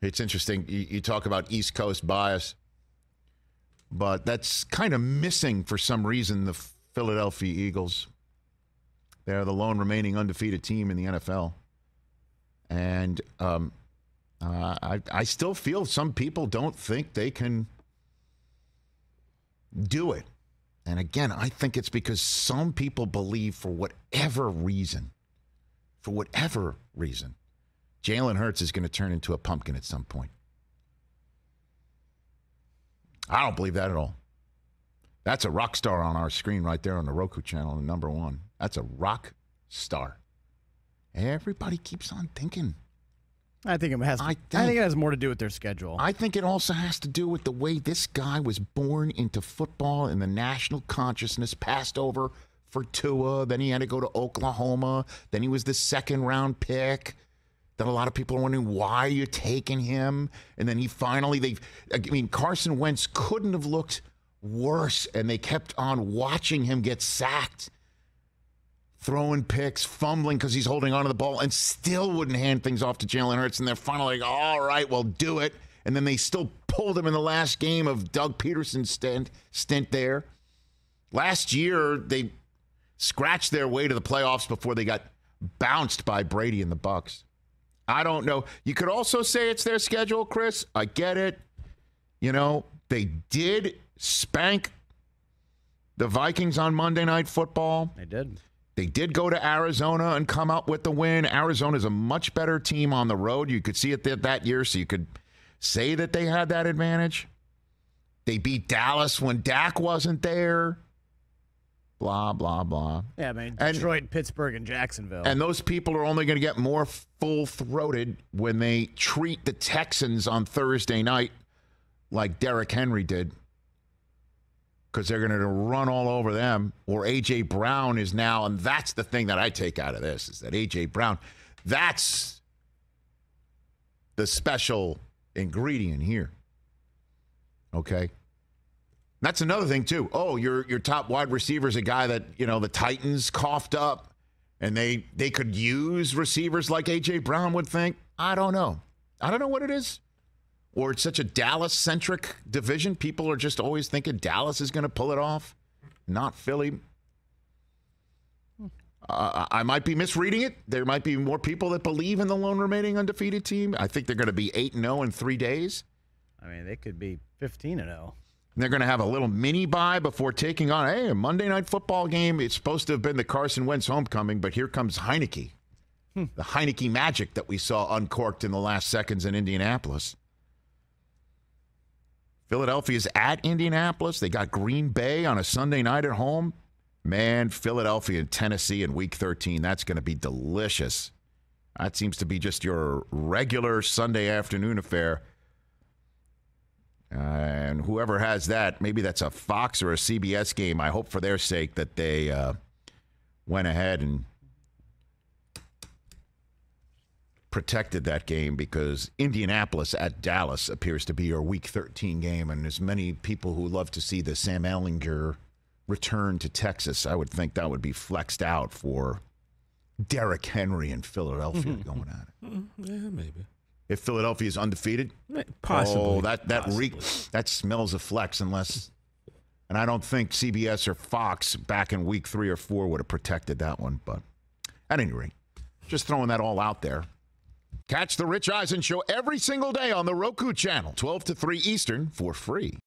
It's interesting. You talk about East Coast bias, but that's kind of missing for some reason the Philadelphia Eagles. They're the lone remaining undefeated team in the NFL. And I still feel some people don't think they can do it. And again, I think it's because some people believe for whatever reason, Jalen Hurts is going to turn into a pumpkin at some point. I don't believe that at all. That's a rock star on our screen right there on the Roku channel, number one. That's a rock star. Everybody keeps on thinking. I think it has more to do with their schedule. I think it also has to do with the way this guy was born into football and the national consciousness, passed over for Tua. Then he had to go to Oklahoma. Then he was the second-round pick. That a lot of people are wondering, why are you taking him? And then he finally, Carson Wentz couldn't have looked worse, and they kept on watching him get sacked, throwing picks, fumbling because he's holding onto the ball, and still wouldn't hand things off to Jalen Hurts. And they're finally like, all right, well, do it. And then they still pulled him in the last game of Doug Peterson's stint there. Last year, they scratched their way to the playoffs before they got bounced by Brady and the Bucs. I don't know. You could also say it's their schedule, Chris. I get it. They did spank the Vikings on Monday Night Football. They did. They did go to Arizona and come out with the win. Arizona's a much better team on the road. You could see it that year, so you could say that they had that advantage. They beat Dallas when Dak wasn't there. Blah, blah, blah. Yeah, Detroit, Pittsburgh, and Jacksonville. And those people are only going to get more full-throated when they treat the Texans on Thursday night like Derrick Henry did, because they're going to run all over them. Or A.J. Brown is now, and that's the thing that I take out of this, is that A.J. Brown, that's the special ingredient here. Okay? That's another thing, too. Oh, your top wide receiver is a guy that, the Titans coughed up, and they could use receivers like A.J. Brown would think. I don't know. I don't know what it is. Or it's such a Dallas-centric division. People are just always thinking Dallas is going to pull it off, not Philly. I might be misreading it. There might be more people that believe in the lone remaining undefeated team. I think they're going to be 8-0 in 3 days. They could be 15-0. They're going to have a little mini bye before taking on, a Monday Night Football game. It's supposed to have been the Carson Wentz homecoming, but here comes Heineke. The Heineke magic that we saw uncorked in the last seconds in Indianapolis. Philadelphia's at Indianapolis. They got Green Bay on a Sunday night at home. Man, Philadelphia and Tennessee in Week 13, that's going to be delicious. That seems to be just your regular Sunday afternoon affair. And whoever has that, maybe that's a Fox or a CBS game. I hope for their sake that they went ahead and protected that game, because Indianapolis at Dallas appears to be your Week 13 game. And there's many people who love to see the Sam Ehlinger return to Texas. I would think that would be flexed out for Derrick Henry in Philadelphia going at it. Yeah, maybe. If Philadelphia is undefeated, possibly. Oh, that smells a flex, unless, and I don't think CBS or Fox back in Week 3 or 4 would have protected that one. But at any rate, just throwing that all out there. Catch the Rich Eisen Show every single day on the Roku channel, 12 to 3 Eastern, for free.